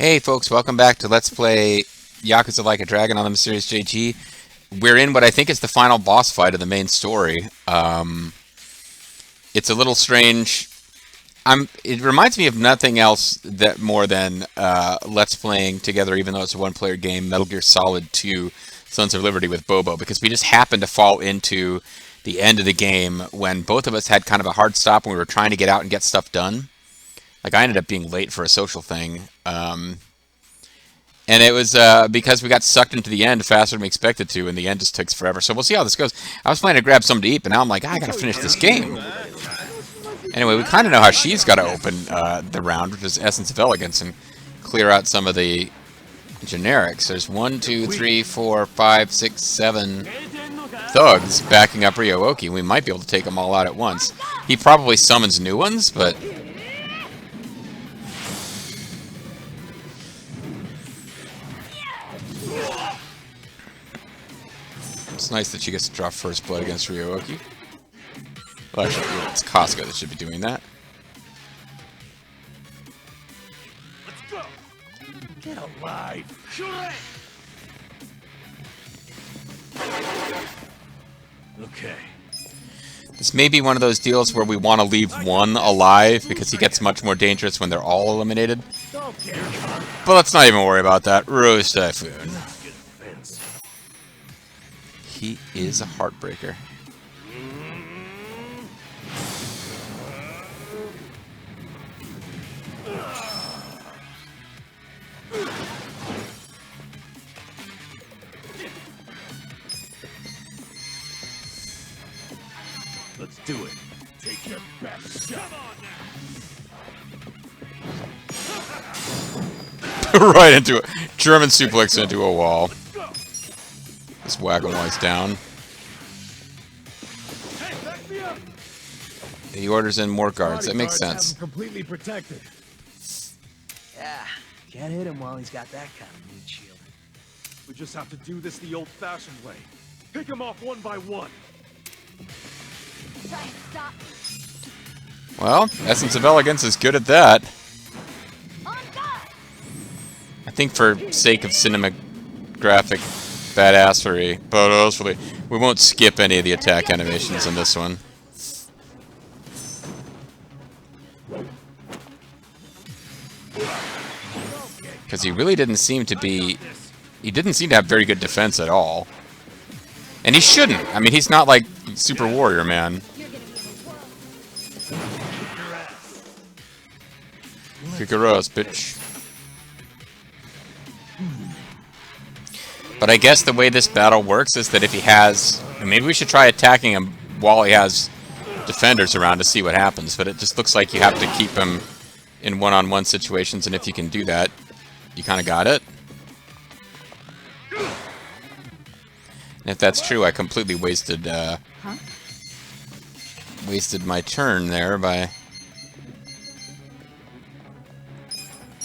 Hey folks, welcome back to Let's Play Yakuza Like a Dragon on the Mysterious JG. We're in what I think is the final boss fight of the main story. It's a little strange. It reminds me of nothing else that more than Let's Playing together, even though it's a one-player game, Metal Gear Solid 2 Sons of Liberty with Bobo, because we just happened to fall into the end of the game when both of us had kind of a hard stop and we were trying to get out and get stuff done. Like, I ended up being late for a social thing. And it was because we got sucked into the end faster than we expected to, and the end just takes forever. So we'll see how this goes. I was planning to grab something to eat, but now I'm like, I gotta finish this game. Anyway, we kind of know how she's got to open the round, which is Essence of Elegance, and clear out some of the generics. There's 1, 2, 3, 4, 5, 6, 7 thugs backing up Ryo-Oki. We might be able to take them all out at once. He probably summons new ones, but... it's nice that she gets to draw first blood against Ryo-Oki. Well, actually, it's Casca that should be doing that. Let's go. Get alive. Okay. This may be one of those deals where we want to leave one alive because he gets much more dangerous when they're all eliminated. But let's not even worry about that. Rose Typhoon. He is a heartbreaker. Let's do it. Take your best shot. Right into it. German suplex into a wall. Just whack him while he's down. He orders in more guards. That makes sense. Completely protected. Yeah, can't hit him while he's got that kind of meat shield. We just have to do this the old-fashioned way. Pick him off one by one. Try and stop. Well, Essence of Elegance is good at that. On guard. I think for sake of cinematographic badassery, we won't skip any of the attack animations in this one. Because he really didn't seem to be... he didn't seem to have very good defense at all. And he shouldn't. I mean, he's not like Super Warrior Man. Kick your ass, bitch. But I guess the way this battle works is that if he has... maybe we should try attacking him while he has defenders around to see what happens. But it just looks like you have to keep him in one-on-one situations, and if you can do that, you kind of got it. And if that's true, I completely wasted wasted my turn there by...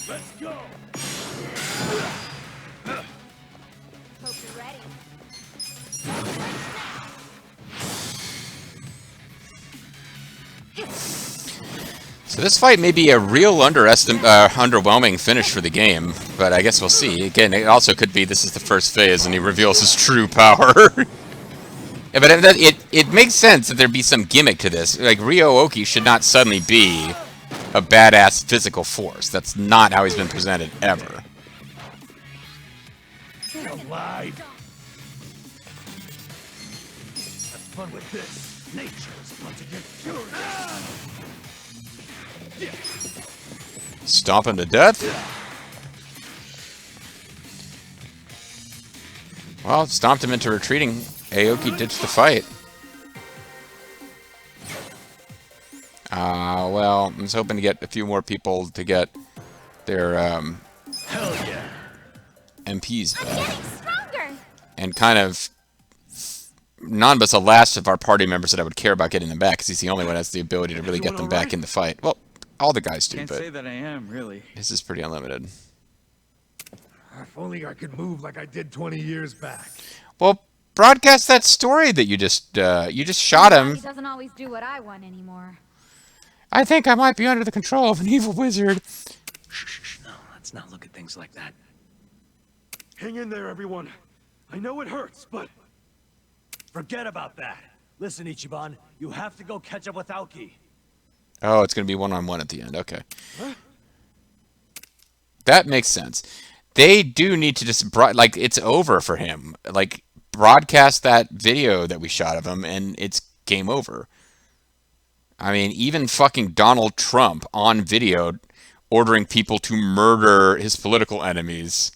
Let's go. Hope you're ready. So this fight may be a real underwhelming finish for the game, but I guess we'll see. Again, it also could be this is the first phase and he reveals his true power. Yeah, but it makes sense that there'd be some gimmick to this. Like, Ryo-Oki should not suddenly be a badass physical force. That's not how he's been presented, ever. Get alive. Have fun with this. Nature's about to get curious. Stomp him to death? Well, stomped him into retreating. Aoki ditched the fight. Well, I was hoping to get a few more people to get their Hell yeah. MPs I'm back. getting stronger. And kind of... Nanba's the last of our party members that I would care about getting them back, because he's the only one that has the ability to really get them back in the fight. Well, all the guys do, Can't but say that I am, really. his is pretty unlimited. If only I could move like I did 20 years back. Well, broadcast that story that you just shot him. He doesn't always do what I want anymore. I think I might be under the control of an evil wizard. No, Let's not look at things like that. Hang in there, everyone. I know it hurts, but... Forget about that. Listen, Ichiban, you have to go catch up with Aoki. Oh, it's going to be one-on-one at the end. Okay. Huh? That makes sense. They do need to just, like, it's over for him. Like, broadcast that video that we shot of him, and it's game over. I mean, even fucking Donald Trump on video ordering people to murder his political enemies.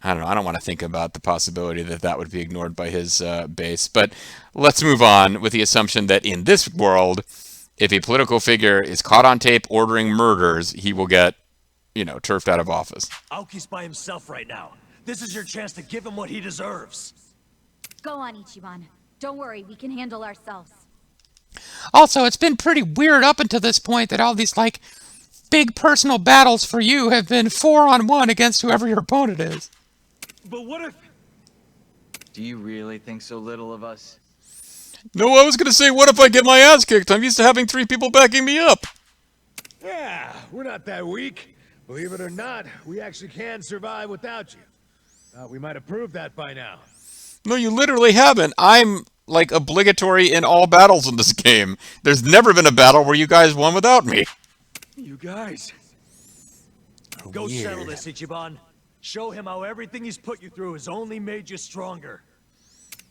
I don't know. I don't want to think about the possibility that that would be ignored by his base. But let's move on with the assumption that in this world, if a political figure is caught on tape ordering murders, he will get, you know, turfed out of office. Aoki's by himself right now. This is your chance to give him what he deserves. Go on, Ichiban. Don't worry, we can handle ourselves. Also, it's been pretty weird up until this point that all these, like, big personal battles for you have been 4-on-1 against whoever your opponent is. But what if... Do you really think so little of us? No, I was going to say, what if I get my ass kicked? I'm used to having 3 people backing me up. Yeah, we're not that weak. Believe it or not, we actually can survive without you. Thought we might have proved that by now. No, you literally haven't. I'm, like, obligatory in all battles in this game. There's never been a battle where you guys won without me. You guys... Go settle this, Ichiban. Show him how everything he's put you through has only made you stronger.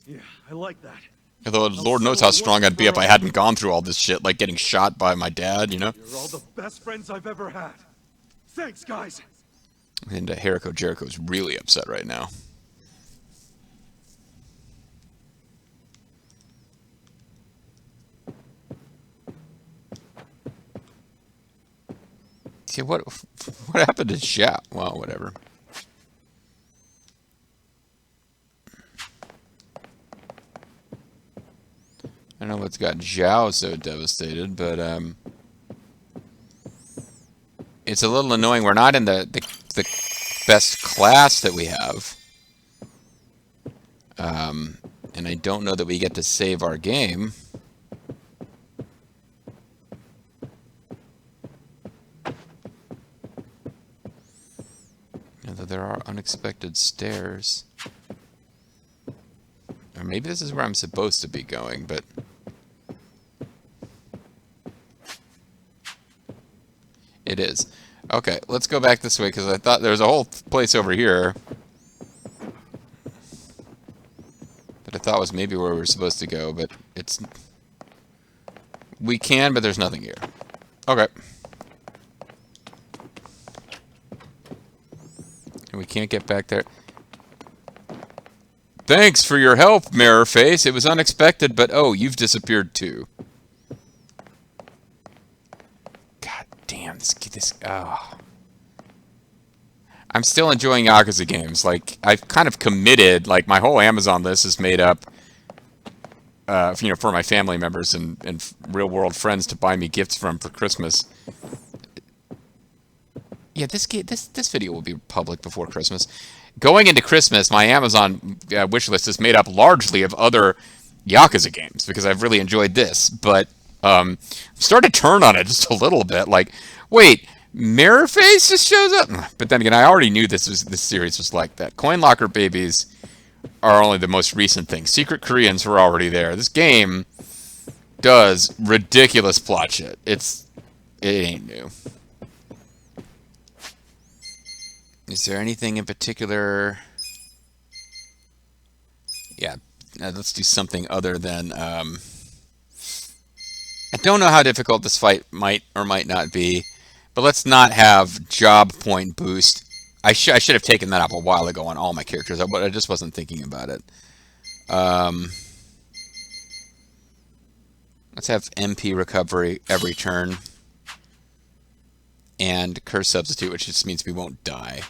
Yeah, I like that. Although Lord knows how strong I'd be if I hadn't gone through all this shit, like getting shot by my dad, you know? You're all the best friends I've ever had. Thanks, guys. And Jericho Jericho's really upset right now. See, what happened to Xiao? Well, whatever. I don't know what's got Xiao so devastated, but it's a little annoying. We're not in the best class that we have. And I don't know that we get to save our game. Although there are unexpected stairs. Or maybe this is where I'm supposed to be going, but... It is. Okay, let's go back this way, because I thought there was a whole place over here that I thought was maybe where we were supposed to go, but it's... We can, but there's nothing here. Okay. And we can't get back there. Thanks for your help, Mirror Face. It was unexpected, but oh, you've disappeared too. God damn, this oh. I'm still enjoying Yakuza games. Like, I've kind of committed, like, my whole Amazon list is made up, you know, for my family members and real-world friends to buy me gifts from for Christmas. Yeah, this video will be public before Christmas. Going into Christmas, my Amazon wish list is made up largely of other Yakuza games, because I've really enjoyed this. But I'm starting to turn on it just a little bit. Like, wait, Mirror Face just shows up? But then again, I already knew this series was like that. Coin Locker babies are only the most recent thing. Secret Koreans were already there. This game does ridiculous plot shit. It ain't new. Is there anything in particular? Yeah, let's do something other than... I don't know how difficult this fight might or might not be, but let's not have job point boost. I should have taken that up a while ago on all my characters, but I just wasn't thinking about it. Let's have MP recovery every turn. And curse substitute, which just means we won't die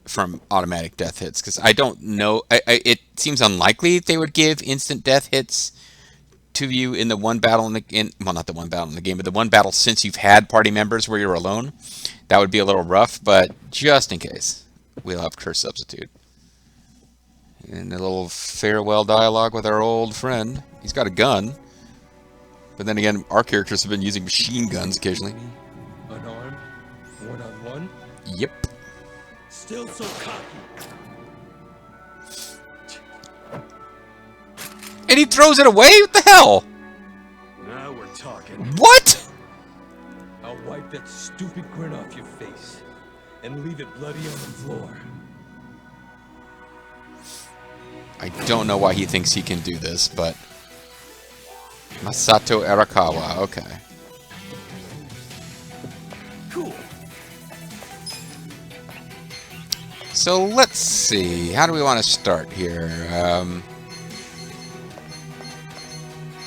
from automatic death hits, because I don't know. It seems unlikely they would give instant death hits to you in the one battle well, not the one battle in the game, but the one battle since you've had party members where you're alone. That would be a little rough, but just in case, we'll have curse substitute. And a little farewell dialogue with our old friend. He's got a gun, but then again, our characters have been using machine guns occasionally. Unarmed, one on one? Yep. Still so cocky. And he throws it away? What the hell? Now we're talking. What? I'll wipe that stupid grin off your face and leave it bloody on the floor. I don't know why he thinks he can do this, but... Masato Arakawa, okay. Cool. So let's see. How do we want to start here?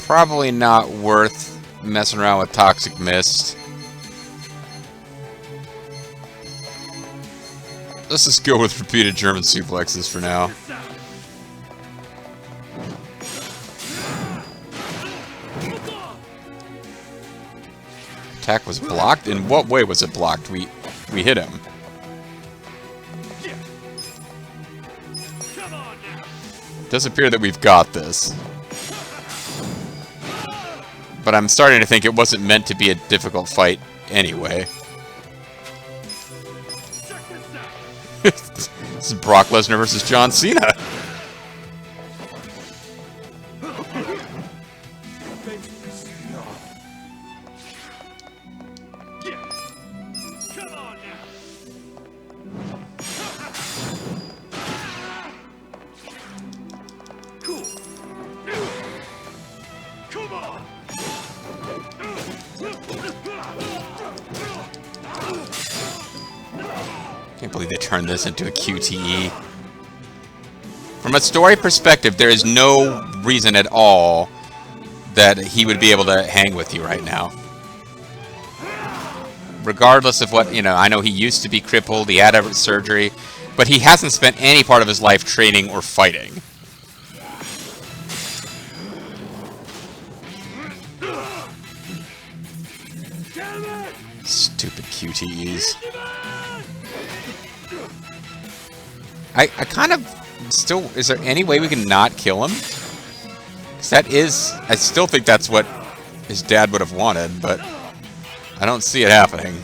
Probably not worth messing around with Toxic Mist. Let's just go with repeated German suplexes for now. Attack was blocked? In what way was it blocked? We hit him. It does appear that we've got this. But I'm starting to think it wasn't meant to be a difficult fight anyway. This is Brock Lesnar versus John Cena. Can't believe they turned this into a QTE. From a story perspective, there is no reason at all that he would be able to hang with you right now. Regardless of what, you know, I know he used to be crippled, he had a surgery, but he hasn't spent any part of his life training or fighting. Stupid QTEs. I kind of still... Is there any way we can not kill him? 'Cause that is... I still think that's what his dad would have wanted, but I don't see it happening.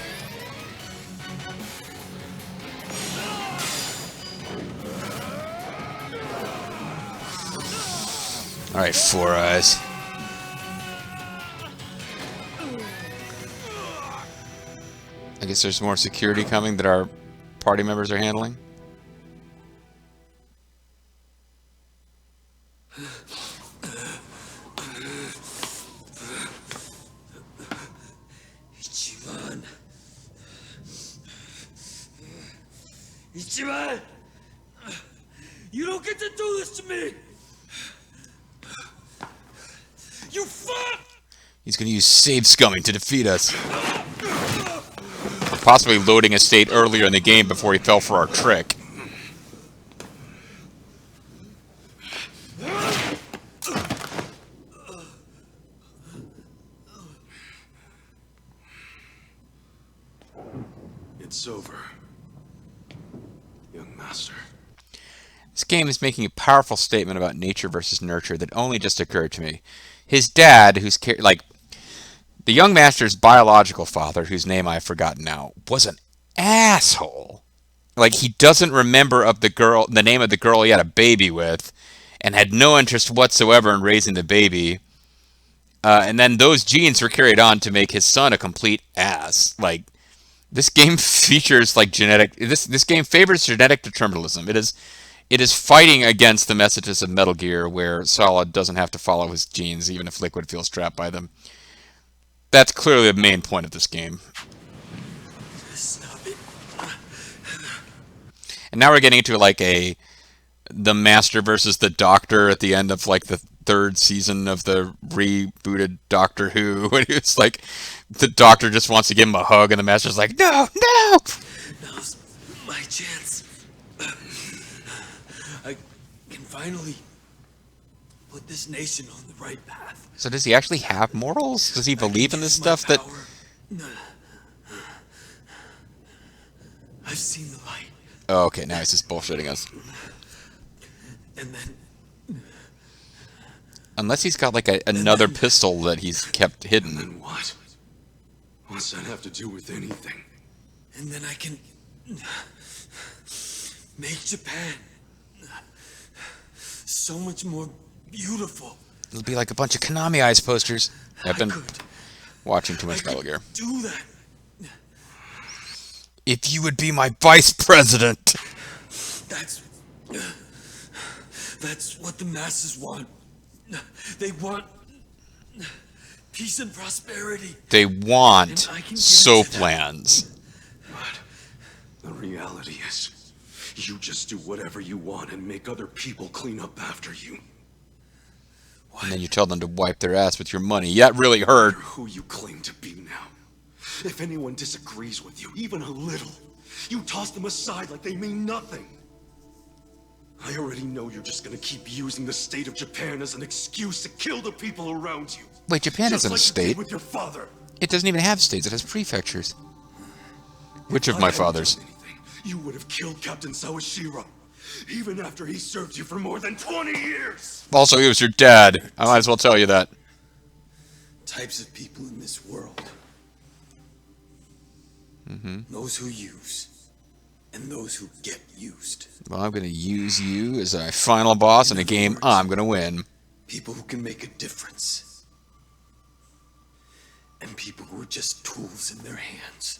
Alright, Four Eyes. I guess there's more security coming that our party members are handling. Ichiban. Ichiban! You don't get to do this to me! You fuck! He's going to use save scumming to defeat us. Possibly loading a state earlier in the game before he fell for our trick. It's over, young master. This game is making a powerful statement about nature versus nurture that only just occurred to me. His dad, who's like the young master's biological father, whose name I've forgotten now, was an asshole. Like, he doesn't remember of the name of the girl he had a baby with, and had no interest whatsoever in raising the baby. And then those genes were carried on to make his son a complete ass. Like, this game features like genetic. This game favors genetic determinism. It is fighting against the messages of Metal Gear, where Solid doesn't have to follow his genes, even if Liquid feels trapped by them. That's clearly the main point of this game. Stop it. And now we're getting into like the Master versus the Doctor at the end of like the third season of the rebooted Doctor Who, and it's like the Doctor just wants to give him a hug, and the Master's like, no, no. Now's my chance. I can finally put this nation on the right path. So does he actually have morals? Does he believe in this stuff that... I've seen the light. Oh, okay, now he's just bullshitting us. And then... Unless he's got like another pistol that he's kept hidden. And what? What's that have to do with anything? And then I can make Japan so much more beautiful. It'll be like a bunch of Konami Eyes posters. I've been I could watching too much Metal Gear. do that. If you would be my vice president. That's what the masses want. They want peace and prosperity. They want And I can give it to soaplands. But the reality is, you just do whatever you want and make other people clean up after you. And then you tell them to wipe their ass with your money. Yeah, it really hurt. You're who you claim to be now. If anyone disagrees with you, even a little, you toss them aside like they mean nothing. I already know you're just gonna keep using the state of Japan as an excuse to kill the people around you. Wait, Japan Just isn't like a you did state. with your father. It doesn't even have states. It has prefectures. Which of If I my hadn't fathers? done anything, you would have killed Captain Sawashiro, even after he served you for more than 20 years. Also, he was your dad. I might as well tell you that. Types of people in this world. Those who use and those who get used. Well, I'm going to use you as a final boss in a game I'm going to win. People who can make a difference. And people who are just tools in their hands.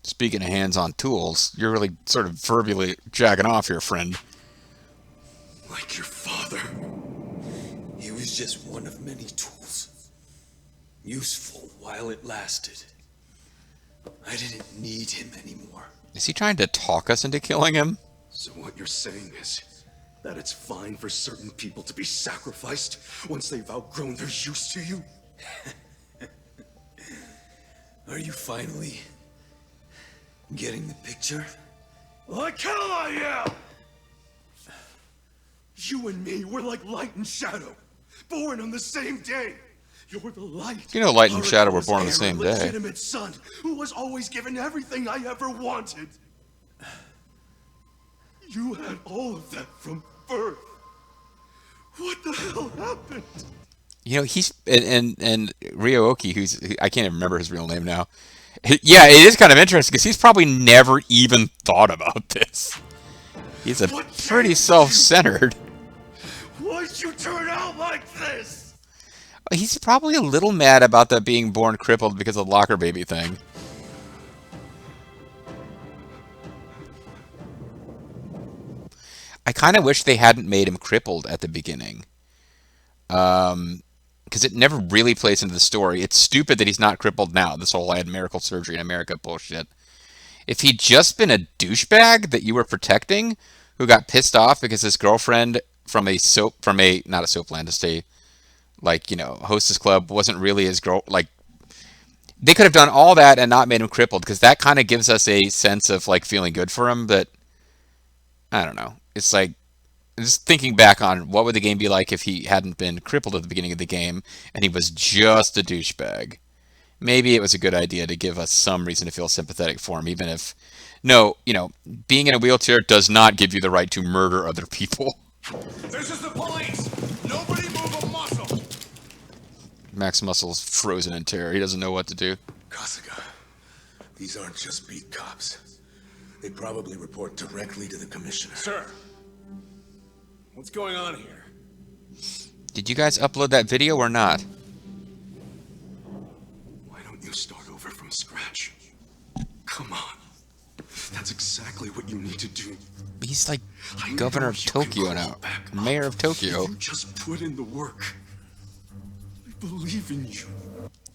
Speaking of hands-on tools, you're really sort of verbally jacking off here, friend. Like your father. He was just one of many tools. Useful while it lasted. I didn't need him anymore. Is he trying to talk us into killing him? So what you're saying is that it's fine for certain people to be sacrificed once they've outgrown their use to you? Are you finally getting the picture? Like hell I am! You and me, we're like light and shadow, born on the same day. You're the light. You know Light and Shadow were Haruko's born on the heir same and day. legitimate son, who was always given everything I ever wanted. You had all of that from birth. What the hell happened? You know, he's and Ryo-Oki, I can't even remember his real name now. Yeah, it is kind of interesting because he's probably never even thought about this. He's a pretty self-centered. Why'd you turn out like this? He's probably a little mad about that being born crippled because of the locker baby thing. I kind of wish they hadn't made him crippled at the beginning. Because it never really plays into the story. It's stupid that he's not crippled now. This whole I had miracle surgery in America bullshit. If he'd just been a douchebag that you were protecting, who got pissed off because his girlfriend from not a soapland, just a, like, you know, hostess club wasn't really his girl, like, they could have done all that and not made him crippled, because that kind of gives us a sense of, like, feeling good for him, but I don't know. It's like, just thinking back on what would the game be like if he hadn't been crippled at the beginning of the game and he was just a douchebag. Maybe it was a good idea to give us some reason to feel sympathetic for him, even if, no, you know, being in a wheelchair does not give you the right to murder other people. This is the police! Nobody move a muscle! Max Muscle's frozen in terror. He doesn't know what to do. Kasuga, these aren't just beat cops. They probably report directly to the commissioner. Sir, what's going on here? Did you guys upload that video or not? Why don't you start over from scratch? Come on. That's exactly what you need to do. He's like I governor know of you can Tokyo crawl now. back Mayor up of Tokyo. if you just put in the work. I believe in you.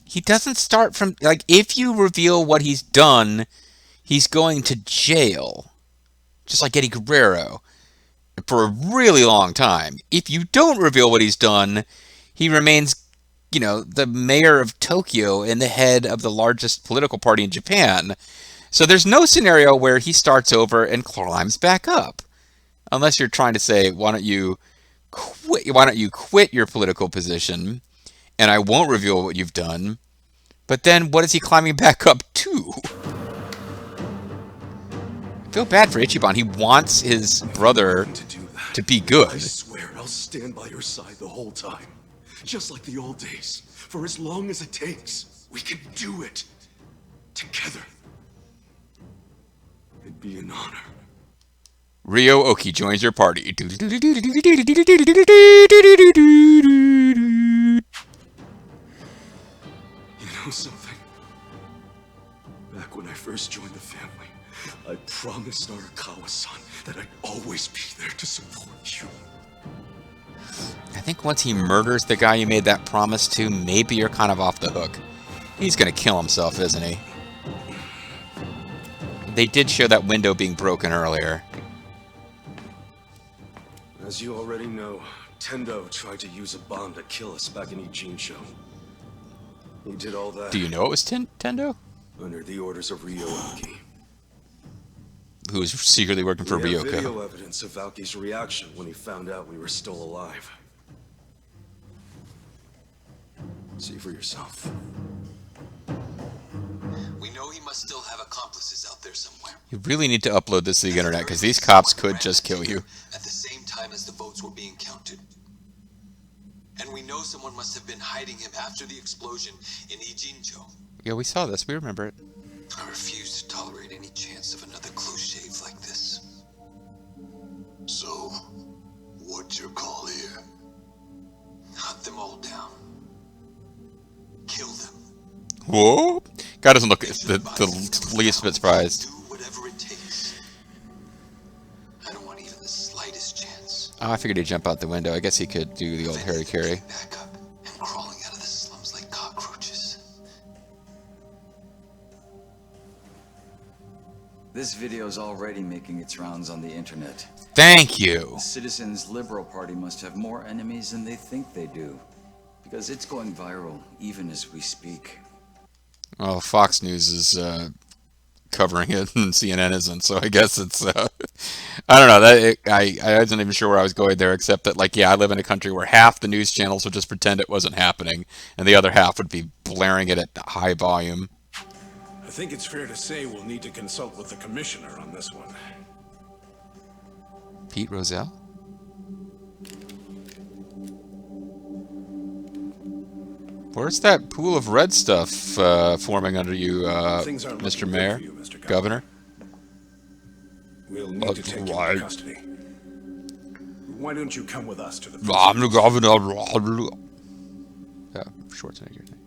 He doesn't start from, like, if you reveal what he's done, he's going to jail. Just like Eddie Guerrero. For a really long time. If you don't reveal what he's done, he remains, you know, the mayor of Tokyo and the head of the largest political party in Japan. So there's no scenario where he starts over and climbs back up. Unless you're trying to say, why don't you quit your political position and I won't reveal what you've done. But then what is he climbing back up to? I feel bad for Ichiban. He wants his brother to be good. I swear I'll stand by your side the whole time. Just like the old days. For as long as it takes. We can do it. Together. be an honor. Ryo Oki joins your party. You know something? Back when I first joined the family, I promised Arakawa-san that I'd always be there to support you. I think once he murders the guy you made that promise to, maybe you're kind of off the hook. He's gonna kill himself, isn't he? They did show that window being broken earlier. As you already know, Tendo tried to use a bomb to kill us back in Ijincho. He did all that Do you know it was Tendo? under the orders of Ryo-Oki. Who was secretly working for We have Ryoko. video evidence of Valky's reaction when he found out we were still alive. See for yourself. We know he must still have accomplices out there somewhere. You really need to upload this to the internet, because these cops could just kill you. At the same time as the votes were being counted. And we know someone must have been hiding him after the explosion in Ijincho. Yeah, we saw this. We remember it. I refuse to tolerate any chance of another close shave like this. So, what's your call here? Hunt them all down. Kill them. Whoa! Guy doesn't look the least bit surprised. Do whatever it takes. I don't want even the slightest chance. Oh, I figured he'd jump out the window. I guess he could do the old Harry Carey. Back up and crawling out of the slums like cockroaches. This video's already making its rounds on the internet. Thank you! The Citizens Liberal Party must have more enemies than they think they do. Because it's going viral, even as we speak. Well, Fox News is covering it, and CNN isn't, so I guess it's... I don't know, I wasn't even sure where I was going there, except that, like, yeah, I live in a country where half the news channels would just pretend it wasn't happening, and the other half would be blaring it at high volume. I think it's fair to say we'll need to consult with the commissioner on this one. Pete Rozelle? Where's that pool of red stuff forming under you, Things aren't Mr. looking good Mayor? for you, Mr. Governor? We'll need to take you Right. into custody. Why don't you come with us to the I'm the prison? governor. Yeah, Schwarzenegger thing.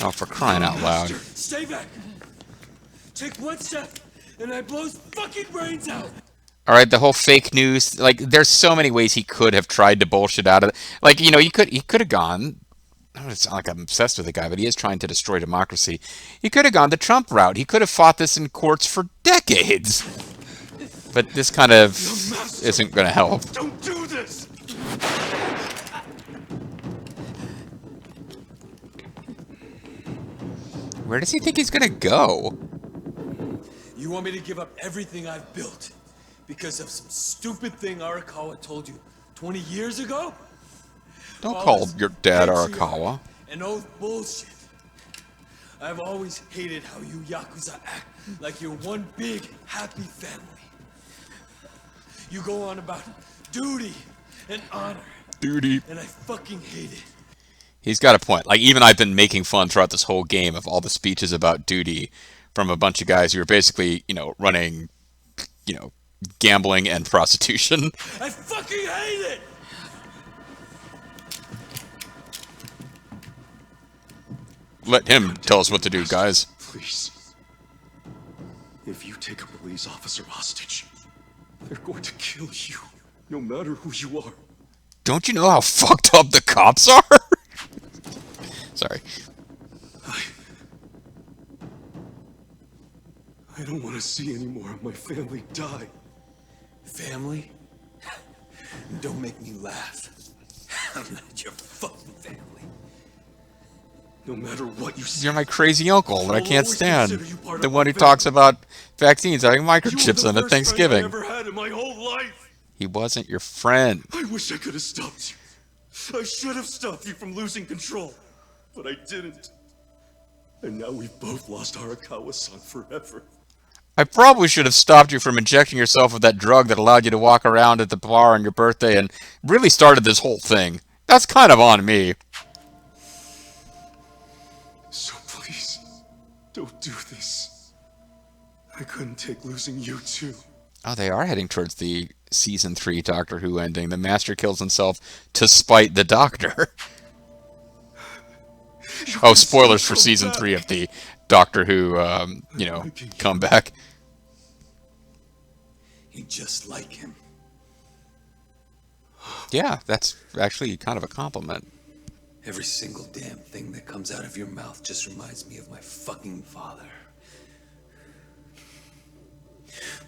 Oh, for crying out loud. Stay back! Take one step, and I blow his fucking brains out! All right, the whole fake news, like, there's so many ways he could have tried to bullshit out of it. Like, you know, he could have gone, I don't sound like I'm obsessed with the guy, but he is trying to destroy democracy. He could have gone the Trump route. He could have fought this in courts for decades. But this kind of isn't going to help. Don't do this! Where does he think he's going to go? You want me to give up everything I've built because of some stupid thing Arakawa told you 20 years ago? Don't All call this your dad patriarch Arakawa. and oath bullshit. I've always hated how you Yakuza act like you're one big, happy family. You go on about duty and honor, Duty. and I fucking hate it. He's got a point. Like, even I've been making fun throughout this whole game of all the speeches about duty from a bunch of guys who are basically, you know, running, you know, gambling and prostitution. I fucking hate it! Let him tell us what to do, guys. Please. If you take a police officer hostage, they're going to kill you, no matter who you are. Don't you know how fucked up the cops are? Sorry. I don't want to see any more of my family die. Family? Don't make me laugh. I'm not your fucking family. No matter what you say. You're my crazy uncle that I I'll can't always stand. consider you part The of one my who talks family. about vaccines having You were microchips the on at worst friend I Thanksgiving. ever had in my whole life. He wasn't your friend. I wish I could have stopped you. I should have stopped you from losing control, but I didn't. And now we've both lost Arakawa-san forever. I probably should have stopped you from injecting yourself with that drug that allowed you to walk around at the bar on your birthday and really started this whole thing. That's kind of on me. So please, don't do this. I couldn't take losing you too. Oh, they are heading towards the season 3 Doctor Who ending. The Master kills himself to spite the Doctor. Oh, spoilers for season 3 of the Doctor Who, comeback. You're just like him. Yeah, that's actually kind of a compliment. Every single damn thing that comes out of your mouth just reminds me of my fucking father.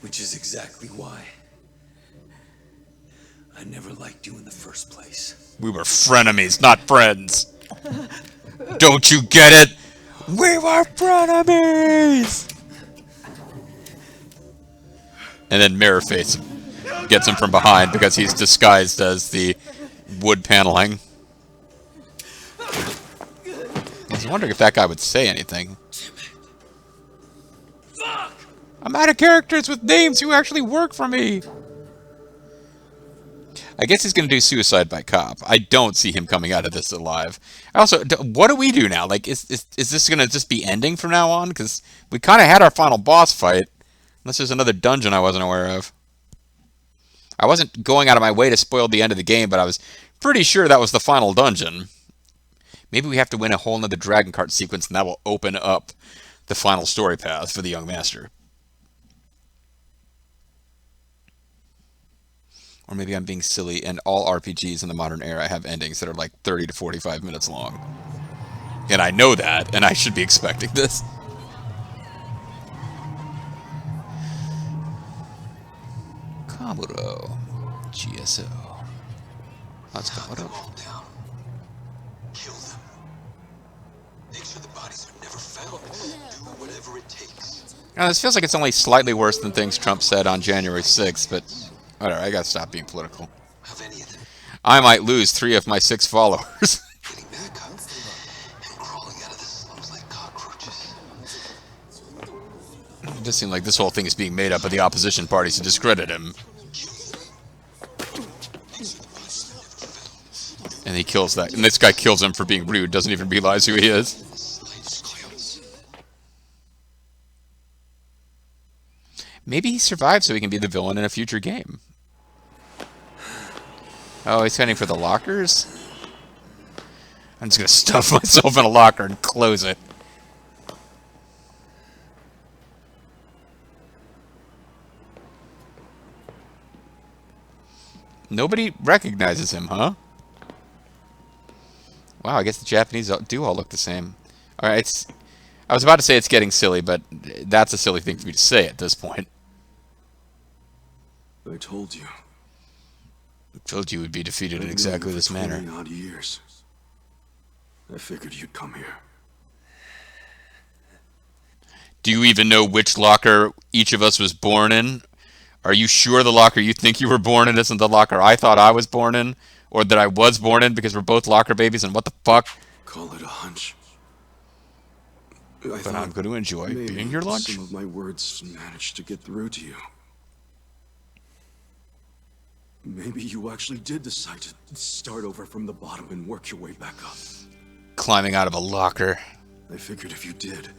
Which is exactly why I never liked you in the first place. We were frenemies, not friends. Don't you get it? We were frenemies! And then Mirrorface gets him from behind because he's disguised as the wood paneling. I was wondering if that guy would say anything. I'm out of characters with names who actually work for me. I guess he's going to do suicide by cop. I don't see him coming out of this alive. Also, what do we do now? Like, is this going to just be ending from now on? Because we kind of had our final boss fight. Unless there's another dungeon I wasn't aware of. I wasn't going out of my way to spoil the end of the game, but I was pretty sure that was the final dungeon. Maybe we have to win a whole nother Dragon Cart sequence, and that will open up the final story path for the young master. Or maybe I'm being silly, and all RPGs in the modern era have endings that are like 30 to 45 minutes long. And I know that, and I should be expecting this. Kamuro. GSO. Let's go. Hunt them all down. Kill them. Make sure the bodies are never found. Do whatever it takes. Now, this feels like it's only slightly worse than things Trump said on January 6th, but whatever, I gotta stop being political. Have any of them I might lose 3 of my 6 followers. getting back up and crawling out of the slums like cockroaches. It does seem like this whole thing is being made up of the opposition parties to discredit him. And he kills that. And this guy kills him for being rude, doesn't even realize who he is. Maybe he survived so he can be the villain in a future game. Oh, he's heading for the lockers? I'm just gonna stuff myself in a locker and close it. Nobody recognizes him, huh? Wow, I guess the Japanese do all look the same. Alright, I was about to say it's getting silly, but that's a silly thing for me to say at this point. I told you. I told you would be defeated in exactly this manner. 20 odd years. I figured you'd come here. Do you even know which locker each of us was born in? Are you sure the locker you think you were born in isn't the locker I thought I was born in? Or that I was born in because we're both locker babies and what the fuck? Call it a hunch. But I'm going to enjoy being your lunch. Some of my words managed to get through to you. Maybe you actually did decide to start over from the bottom and work your way back up. Climbing out of a locker. I figured if you did,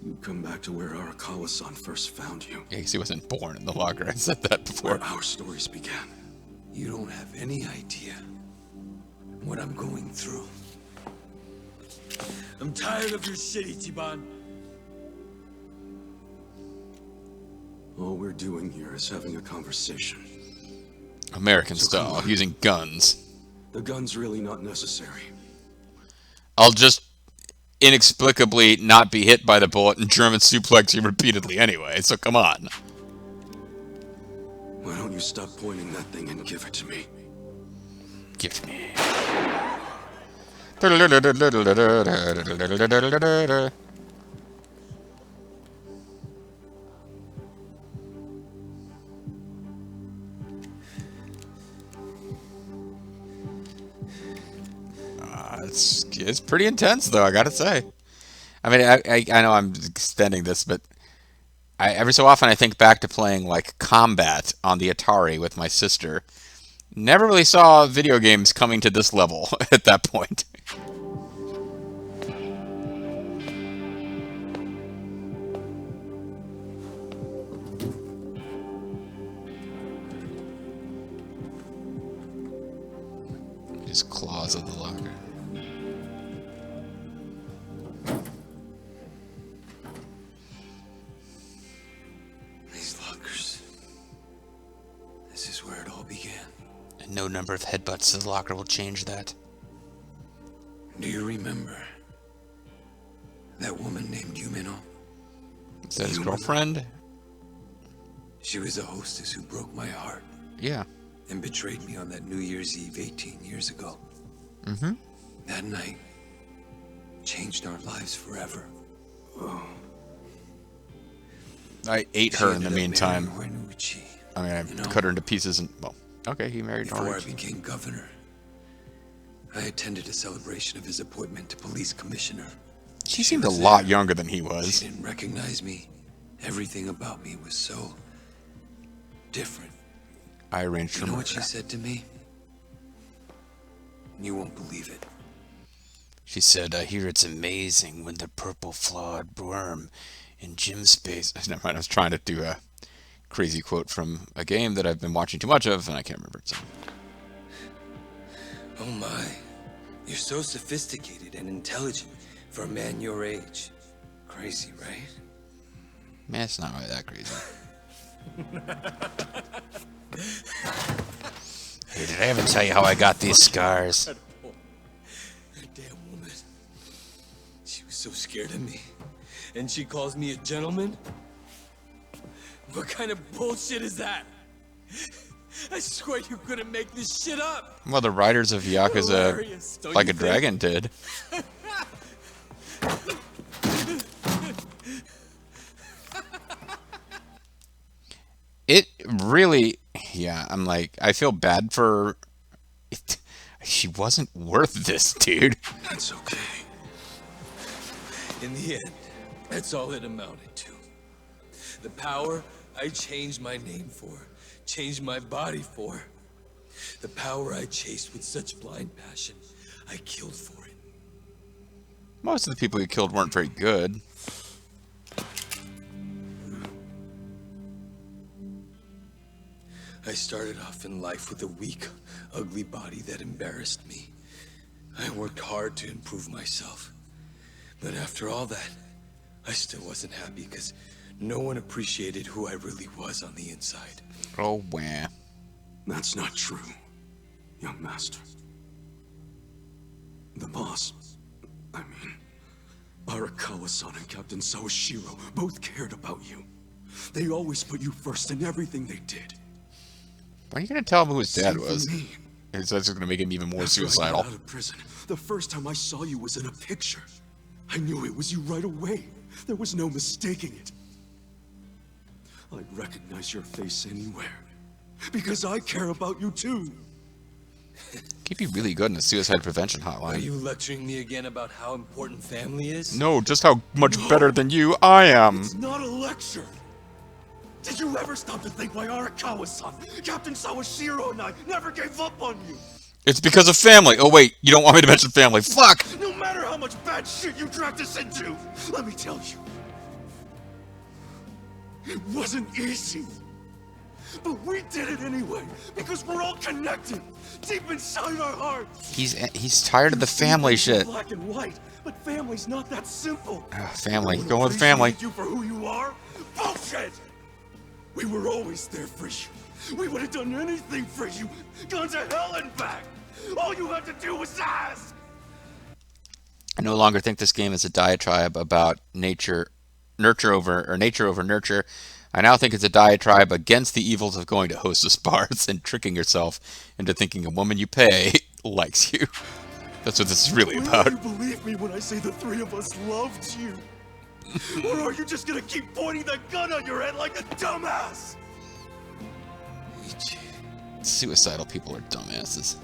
you'd come back to where Arakawa-san first found you. Yeah, he wasn't born in the locker. I said that before. Where our stories began. You don't have any idea what I'm going through. I'm tired of your shit, Ichiban. All we're doing here is having a conversation. American style, using guns. The gun's really not necessary. I'll just inexplicably not be hit by the bullet and German suplex you repeatedly anyway, so come on. Why don't you stop pointing that thing and give it to me? Give it to me. It's pretty intense, though, I gotta say. I mean, I know I'm extending this, but every so often I think back to playing, like, Combat on the Atari with my sister. Never really saw video games coming to this level at that point. Just claws of the locker. These lockers. This is where it all began. And no number of headbutts to the locker will change that. Do you remember that woman named Yumino? Is that his girlfriend? She was a hostess who broke my heart Yeah. and betrayed me on that New Year's Eve 18 years ago. Mm-hmm. That night changed our lives forever. I ate She her in the ended up meantime. marrying Horiguchi. I mean, I You know, cut her into pieces and, well, okay, he married Before I Norwich. became governor, I attended a celebration of his appointment to police commissioner. She seemed a was lot there. younger than he She was. didn't recognize me. Everything about me was so different. I arranged You for know murder. what she said to me? You won't believe it. She said, I hear it's amazing when the purple flawed worm in gym space. Never mind, I was trying to do a crazy quote from a game that I've been watching too much of, and I can't remember it. So. Oh my. You're so sophisticated and intelligent for a man your age. Crazy, right? Man, it's not really that crazy. Hey, did I ever tell you how I got these scars? That damn woman. She was so scared of me. And she calls me a gentleman? What kind of bullshit is that? I swear you couldn't make this shit up. Well, the writers of Yakuza, Hilarious, don't like you a think? dragon, did. It really, yeah, I'm like, I feel bad for it. She wasn't worth this, dude. That's okay. In the end, that's all it amounted to. The power I changed my name for, changed my body for. The power I chased with such blind passion, I killed for it. Most of the people you killed weren't very good. I started off in life with a weak, ugly body that embarrassed me. I worked hard to improve myself. But after all that, I still wasn't happy because no one appreciated who I really was on the inside. Oh, wah. That's not true, young master. The boss, I mean, Arakawa-san and Captain Sawashiro both cared about you. They always put you first in everything they did. Why are you going to tell him who his dad Same for was? me. That's just going to make him even more After I suicidal. got out of prison, the first time I saw you was in a picture. I knew it was you right away. There was no mistaking it. I'd recognize your face anywhere. Because I care about you too. He'd be really good in a suicide prevention Are hotline. you lecturing me again about how important family is? No, just how much better than you I am. It's not a lecture. Did you ever stop to think why Arakawa-san, Captain Sawashiro and I never gave up on you? It's because of family. Oh, wait, you don't want me to mention family. Fuck! No matter how much bad shit you dragged us into, let me tell you. It wasn't easy. But we did it anyway, because we're all connected, deep inside our hearts. He's tired of the family shit. Black and white, but family's not that simple. Family. No one Going with family. appreciated you for who you are? Bullshit! We were always there for you. We would have done anything for you. Gone to hell and back. All you had to do was ask. I no longer think this game is a diatribe about nature over nurture. I now think it's a diatribe against the evils of going to hostess bars and tricking yourself into thinking a woman you pay likes you. That's what this is really Will about. you believe me when I say the three of us loved you? Or are you just gonna keep pointing that gun on your head like a dumbass? Suicidal people are dumbasses.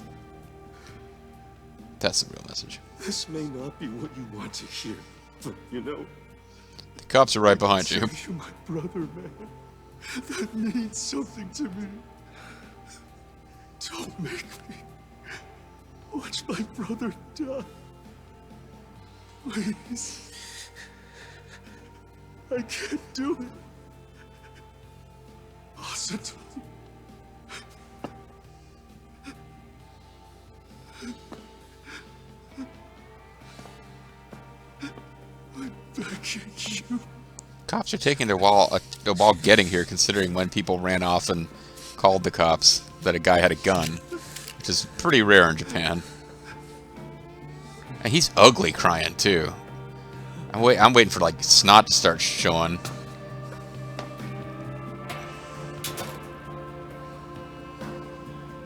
That's the real message. This may not be what you want to hear, but you know, The cops are right behind you. you're my brother, man. That means something to me. Don't make me watch my brother die. Please. I can't do it. Asato. I'm begging you. Cops are taking their while getting here, considering when people ran off and called the cops that a guy had a gun, which is pretty rare in Japan. And he's ugly crying too. I'm waiting for like snot to start showing.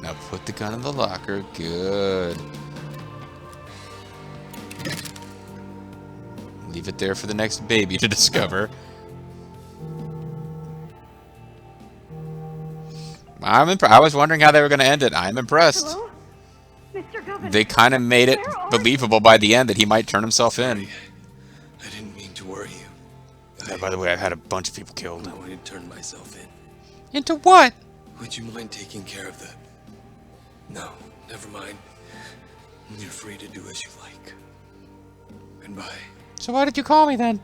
Now put the gun in the locker. Good. Leave it there for the next baby to discover. I was wondering how they were going to end it. I'm impressed. Hello? Mr. Governor. They kind of made it believable by the end that he might turn himself in. I didn't mean to worry you. Yeah, by the way, I've had a bunch of people killed. I wanted to turn myself in. Into what? Would you mind taking care of that? No, never mind. You're free to do as you like. Goodbye. So why did you call me then?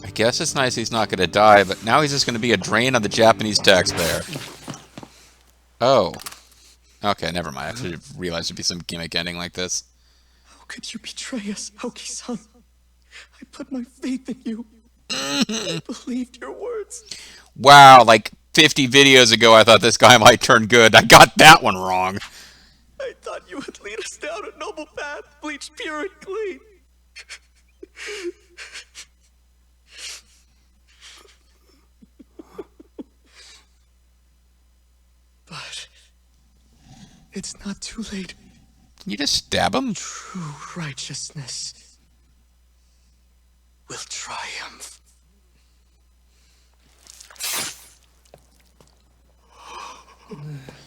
I guess it's nice he's not going to die, but now he's just going to be a drain on the Japanese taxpayer. Oh. Okay, never mind. I should have realized there'd be some gimmick ending like this. How could you betray us, Aoki-san? I put my faith in you. I believed your words. Wow, like 50 videos ago I thought this guy might turn good. I got that one wrong. I thought you would lead us down a noble path, bleached pure and clean. But it's not too late. Can you just stab him? True righteousness will triumph.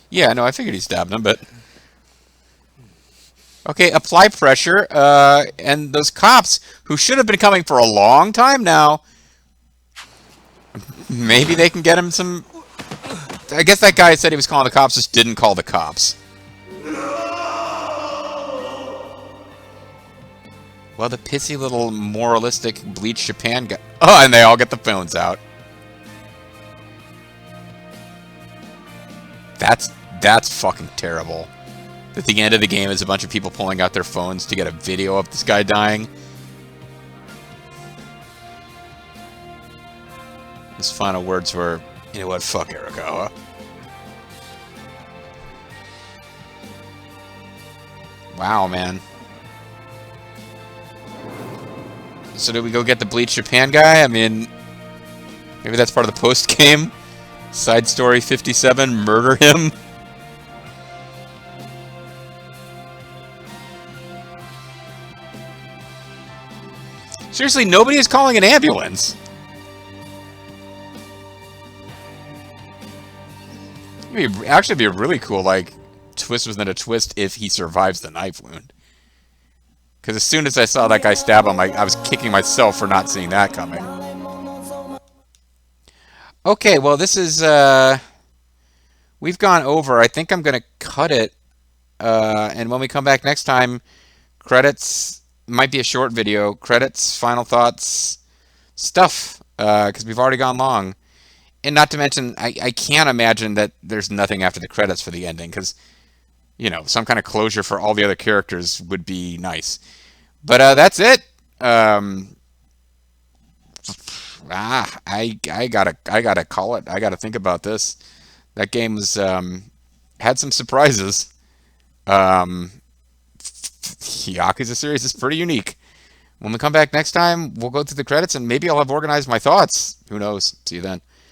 Yeah, no, I figured he stabbed him, but... Okay, apply pressure, and those cops, who should have been coming for a long time now, maybe they can get him some... I guess that guy said he was calling the cops, just didn't call the cops. Well, the pissy little moralistic Bleach Japan guy... Oh, and they all get the phones out. That's fucking terrible. At the end of the game is a bunch of people pulling out their phones to get a video of this guy dying. His final words were, you know what, fuck Arakawa. Wow, man. So did we go get the Bleach Japan guy? I mean, maybe that's part of the post-game. Side story 57, murder him. Seriously, nobody is calling an ambulance. It'd actually be a really cool, like, twist within a twist if he survives the knife wound. Because as soon as I saw that guy stab him, I was kicking myself for not seeing that coming. Okay, well, this is, we've gone over. I think I'm going to cut it. And when we come back next time, credits, might be a short video, credits, final thoughts, stuff, because we've already gone long. And not to mention, I can't imagine that there's nothing after the credits for the ending, because, you know, some kind of closure for all the other characters would be nice. But that's it. I gotta call it. I gotta think about this. That game was had some surprises. Yakuza series is pretty unique. When we come back next time, we'll go through the credits and maybe I'll have organized my thoughts. Who knows? See you then.